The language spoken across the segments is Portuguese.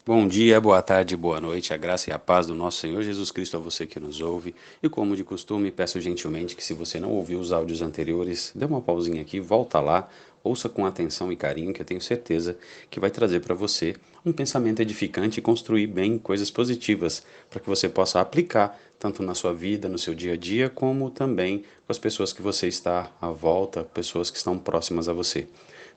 Bom dia, boa tarde, boa noite, a graça e a paz do nosso Senhor Jesus Cristo a você que nos ouve. E como de costume, peço gentilmente que se você não ouviu os áudios anteriores, dê uma pausinha aqui, volta lá, ouça com atenção e carinho, que eu tenho certeza que vai trazer para você um pensamento edificante e construir bem coisas positivas, para que você possa aplicar tanto na sua vida, no seu dia a dia, como também com as pessoas que você está à volta, pessoas que estão próximas a você.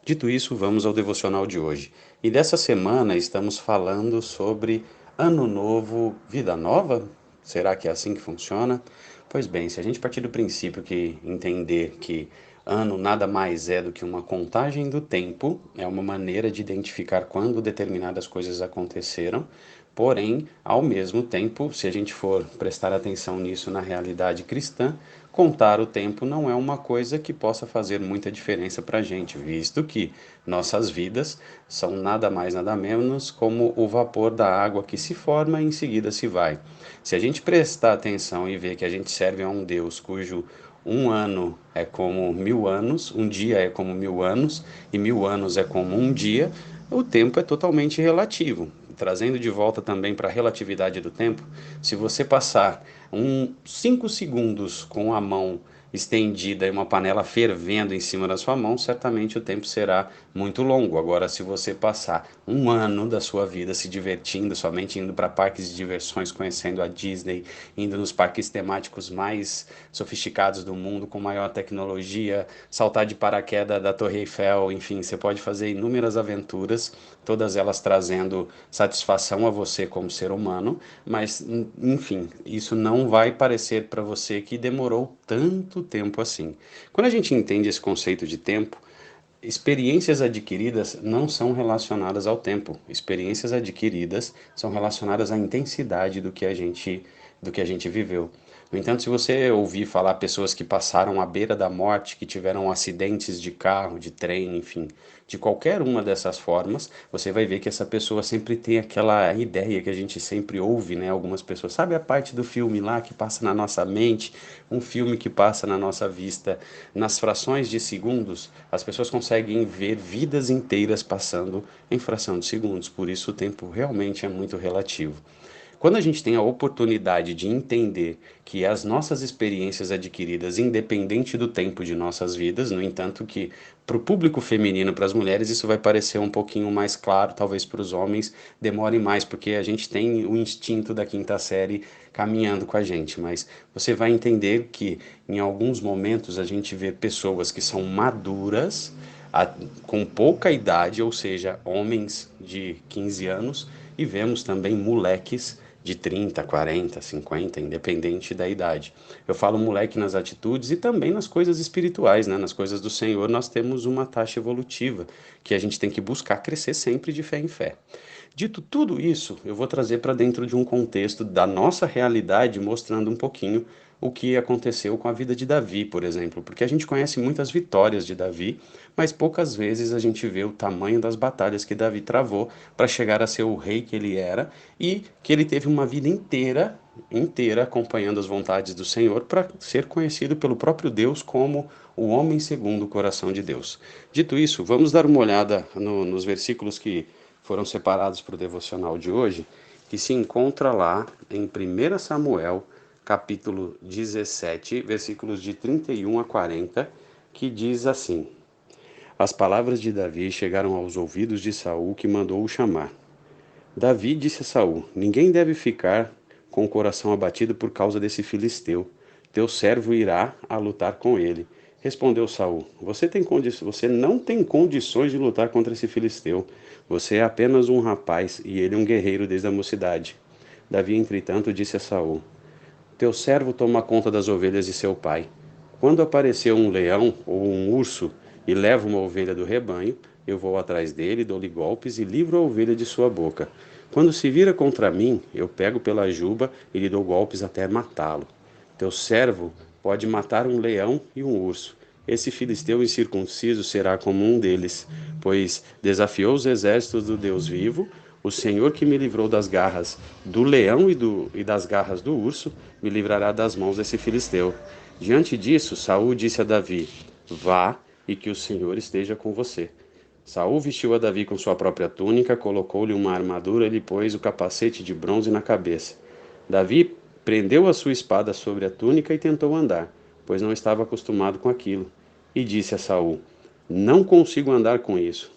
Dito isso, vamos ao devocional de hoje. E dessa semana estamos falando sobre Ano Novo, Vida Nova? Será que é assim que funciona? Pois bem, se a gente partir do princípio que entender que ano nada mais é do que uma contagem do tempo, é uma maneira de identificar quando determinadas coisas aconteceram, porém, ao mesmo tempo, se a gente for prestar atenção nisso na realidade cristã, contar o tempo não é uma coisa que possa fazer muita diferença para a gente, visto que nossas vidas são nada mais, nada menos como o vapor da água que se forma e em seguida se vai. Se a gente prestar atenção e ver que a gente serve a um Deus cujo um ano é como 1000 anos, um dia é como 1000 anos e 1000 anos é como um dia, o tempo é totalmente relativo. Trazendo de volta também para a relatividade do tempo, se você passar 5 segundos com a mão estendida e uma panela fervendo em cima da sua mão, certamente o tempo será muito longo. Agora, se você passar um ano da sua vida se divertindo, somente indo para parques de diversões, conhecendo a Disney, indo nos parques temáticos mais sofisticados do mundo, com maior tecnologia, saltar de paraquedas da Torre Eiffel, enfim, você pode fazer inúmeras aventuras, todas elas trazendo satisfação a você como ser humano, mas, enfim, isso não vai parecer para você que demorou tanto tempo assim. Quando a gente entende esse conceito de tempo, experiências adquiridas não são relacionadas ao tempo. Experiências adquiridas são relacionadas à intensidade do que a gente viveu. No entanto, se você ouvir falar pessoas que passaram à beira da morte, que tiveram acidentes de carro, de trem, enfim, de qualquer uma dessas formas, você vai ver que essa pessoa sempre tem aquela ideia que a gente sempre ouve, né? Algumas pessoas, sabe a parte do filme lá que passa na nossa mente, um filme que passa na nossa vista, nas frações de segundos, as pessoas conseguem ver vidas inteiras passando em fração de segundos, por isso o tempo realmente é muito relativo. Quando a gente tem a oportunidade de entender que as nossas experiências adquiridas, independente do tempo de nossas vidas, no entanto, que para o público feminino, para as mulheres, isso vai parecer um pouquinho mais claro, talvez para os homens demore mais, porque a gente tem o instinto da quinta série caminhando com a gente, mas você vai entender que em alguns momentos a gente vê pessoas que são maduras, com pouca idade, ou seja, homens de 15 anos, e vemos também moleques de 30, 40, 50, independente da idade. Eu falo moleque nas atitudes e também nas coisas espirituais, né? Nas coisas do Senhor, nós temos uma taxa evolutiva que a gente tem que buscar crescer sempre de fé em fé. Dito tudo isso, eu vou trazer para dentro de um contexto da nossa realidade, mostrando um pouquinho o que aconteceu com a vida de Davi, por exemplo, porque a gente conhece muitas vitórias de Davi, mas poucas vezes a gente vê o tamanho das batalhas que Davi travou para chegar a ser o rei que ele era e que ele teve uma vida inteira acompanhando as vontades do Senhor para ser conhecido pelo próprio Deus como o homem segundo o coração de Deus. Dito isso, vamos dar uma olhada nos versículos que foram separados para o devocional de hoje, que se encontra lá em 1 Samuel, capítulo 17, versículos de 31 a 40, que diz assim: As palavras de Davi chegaram aos ouvidos de Saul, que mandou-o chamar. Davi disse a Saul: Ninguém deve ficar com o coração abatido por causa desse filisteu. Teu servo irá a lutar com ele. Respondeu Saul: Você não tem condições de lutar contra esse filisteu. Você é apenas um rapaz e ele um guerreiro desde a mocidade. Davi, entretanto, disse a Saul: Teu servo toma conta das ovelhas de seu pai. Quando aparecer um leão ou um urso e leva uma ovelha do rebanho, eu vou atrás dele, dou-lhe golpes e livro a ovelha de sua boca. Quando se vira contra mim, eu pego pela juba e lhe dou golpes até matá-lo. Teu servo pode matar um leão e um urso. Esse filisteu incircunciso será como um deles, pois desafiou os exércitos do Deus vivo. O Senhor que me livrou das garras do leão e das garras do urso, me livrará das mãos desse filisteu. Diante disso, Saul disse a Davi: Vá e que o Senhor esteja com você. Saul vestiu a Davi com sua própria túnica, colocou-lhe uma armadura e lhe pôs o capacete de bronze na cabeça. Davi prendeu a sua espada sobre a túnica e tentou andar, pois não estava acostumado com aquilo. E disse a Saul: Não consigo andar com isso,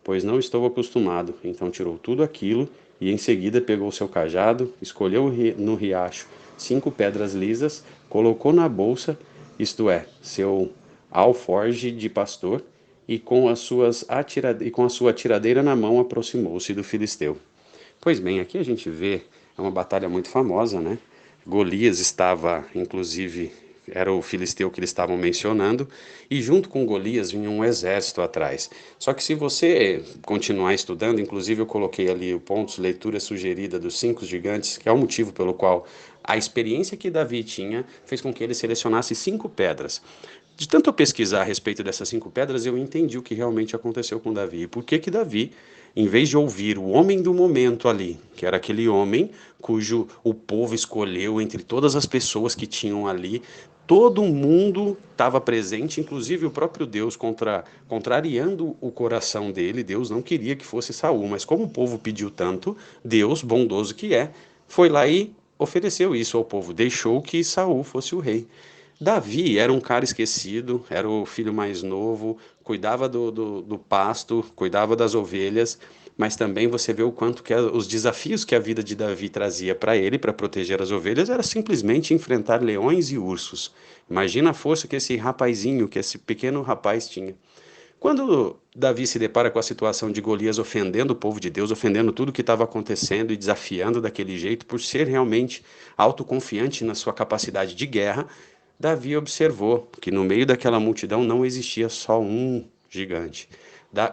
pois não estou acostumado. Então tirou tudo aquilo e em seguida pegou seu cajado, escolheu no riacho 5 pedras lisas, colocou na bolsa, isto é, seu alforge de pastor, e com a sua tiradeira na mão aproximou-se do filisteu. Pois bem, aqui a gente vê, é uma batalha muito famosa, né? Golias estava, inclusive, era o filisteu que eles estavam mencionando, e junto com Golias vinha um exército atrás. Só que se você continuar estudando, inclusive eu coloquei ali o pontos, leitura sugerida dos 5 gigantes, que é o motivo pelo qual a experiência que Davi tinha fez com que ele selecionasse 5 pedras. De tanto eu pesquisar a respeito dessas 5 pedras, eu entendi o que realmente aconteceu com Davi. E por que que Davi, em vez de ouvir o homem do momento ali, que era aquele homem cujo o povo escolheu entre todas as pessoas que tinham ali, todo mundo estava presente, inclusive o próprio Deus, contrariando o coração dele. Deus não queria que fosse Saul, mas como o povo pediu tanto, Deus, bondoso que é, foi lá e ofereceu isso ao povo, deixou que Saul fosse o rei. Davi era um cara esquecido, era o filho mais novo, cuidava do pasto, cuidava das ovelhas, mas também você vê o quanto que os desafios que a vida de Davi trazia para ele, para proteger as ovelhas, era simplesmente enfrentar leões e ursos. Imagina a força que esse rapazinho, que esse pequeno rapaz tinha. Quando Davi se depara com a situação de Golias ofendendo o povo de Deus, ofendendo tudo que estava acontecendo e desafiando daquele jeito, por ser realmente autoconfiante na sua capacidade de guerra, Davi observou que no meio daquela multidão não existia só um gigante.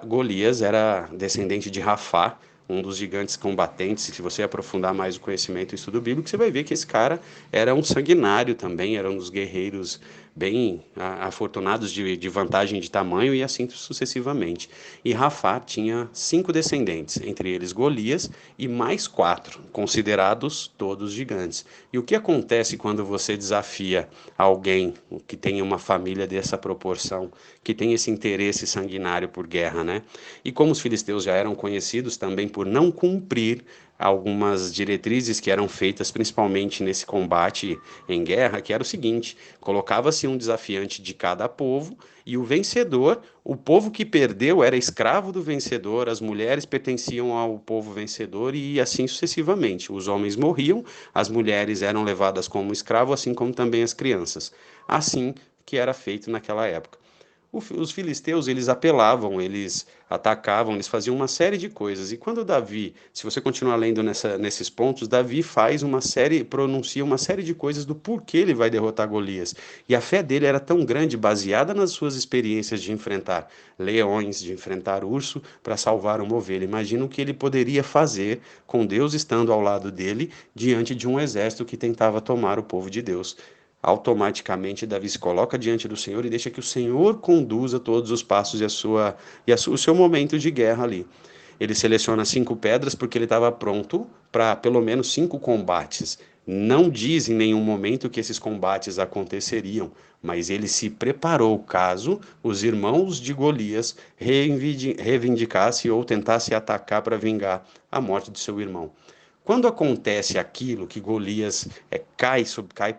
Golias era descendente de Rafá, um dos gigantes combatentes. Se você aprofundar mais o conhecimento e estudo bíblico, você vai ver que esse cara era um sanguinário também, era um dos guerreiros bem afortunados de vantagem de tamanho e assim sucessivamente. E Rafá tinha 5 descendentes, entre eles Golias e mais 4, considerados todos gigantes. E o que acontece quando você desafia alguém que tem uma família dessa proporção, que tem esse interesse sanguinário por guerra, né? E como os filisteus já eram conhecidos também por não cumprir algumas diretrizes que eram feitas principalmente nesse combate em guerra, que era o seguinte: colocava-se um desafiante de cada povo e o vencedor, o povo que perdeu era escravo do vencedor, as mulheres pertenciam ao povo vencedor e assim sucessivamente. Os homens morriam, as mulheres eram levadas como escravo, assim como também as crianças. Assim que era feito naquela época. Os filisteus, eles apelavam, eles atacavam, eles faziam uma série de coisas. E quando Davi, se você continuar lendo nesses pontos, Davi faz uma série, pronuncia uma série de coisas do porquê ele vai derrotar Golias. E a fé dele era tão grande, baseada nas suas experiências de enfrentar leões, de enfrentar urso, para salvar uma ovelha. Imagina o que ele poderia fazer com Deus estando ao lado dele, diante de um exército que tentava tomar o povo de Deus. Automaticamente Davi se coloca diante do Senhor e deixa que o Senhor conduza todos os passos o seu momento de guerra ali. Ele seleciona 5 pedras porque ele estava pronto para pelo menos 5 combates. Não diz em nenhum momento que esses combates aconteceriam, mas ele se preparou caso os irmãos de Golias reivindicassem ou tentassem atacar para vingar a morte de seu irmão. Quando acontece aquilo que Golias cai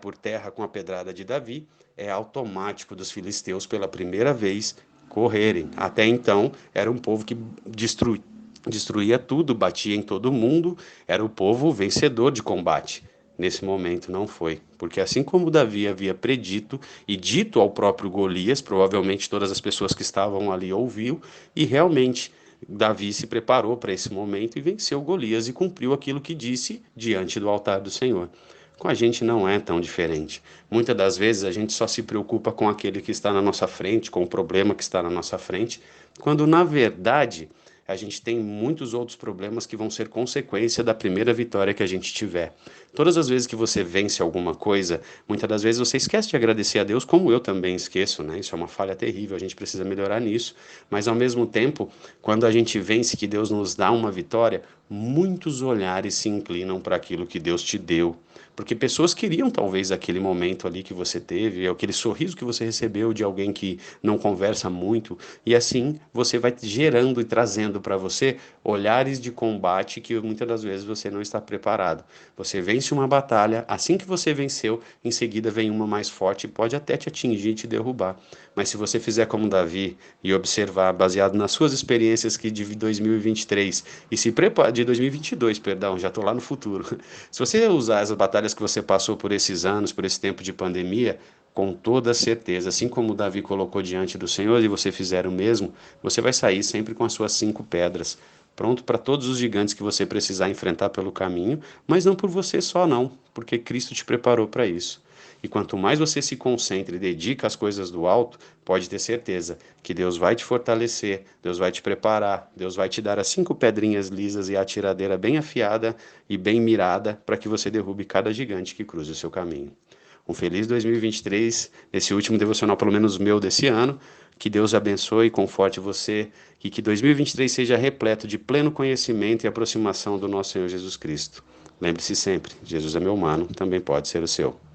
por terra com a pedrada de Davi, é automático dos filisteus pela primeira vez correrem. Até então era um povo que destruía tudo, batia em todo mundo, era o povo vencedor de combate. Nesse momento não foi, porque assim como Davi havia predito e dito ao próprio Golias, provavelmente todas as pessoas que estavam ali ouviu, e realmente Davi se preparou para esse momento e venceu Golias e cumpriu aquilo que disse diante do altar do Senhor. Com a gente não é tão diferente. Muitas das vezes a gente só se preocupa com aquele que está na nossa frente, com o problema que está na nossa frente, quando na verdade a gente tem muitos outros problemas que vão ser consequência da primeira vitória que a gente tiver. Todas as vezes que você vence alguma coisa, muitas das vezes você esquece de agradecer a Deus, como eu também esqueço, né? Isso é uma falha terrível, a gente precisa melhorar nisso. Mas ao mesmo tempo, quando a gente vence, que Deus nos dá uma vitória, muitos olhares se inclinam para aquilo que Deus te deu. Porque pessoas queriam talvez aquele momento ali que você teve, aquele sorriso que você recebeu de alguém que não conversa muito, e assim você vai gerando e trazendo para você olhares de combate que muitas das vezes você não está preparado. Você vence uma batalha, assim que você venceu, em seguida vem uma mais forte e pode até te atingir e te derrubar. Mas se você fizer como Davi e observar, baseado nas suas experiências que de 2023 e se prepara de 2022, perdão, já estou lá no futuro. Se você usar as batalhas que você passou por esses anos, por esse tempo de pandemia, com toda certeza, assim como Davi colocou diante do Senhor e você fizer o mesmo, você vai sair sempre com as suas 5 pedras, pronto para todos os gigantes que você precisar enfrentar pelo caminho, mas não por você só não, porque Cristo te preparou para isso. E quanto mais você se concentra e dedica às coisas do alto, pode ter certeza que Deus vai te fortalecer, Deus vai te preparar, Deus vai te dar as 5 pedrinhas lisas e a tiradeira bem afiada e bem mirada para que você derrube cada gigante que cruze o seu caminho. Um feliz 2023, esse último devocional, pelo menos meu desse ano. Que Deus abençoe e conforte você e que 2023 seja repleto de pleno conhecimento e aproximação do nosso Senhor Jesus Cristo. Lembre-se sempre, Jesus é meu mano, também pode ser o seu.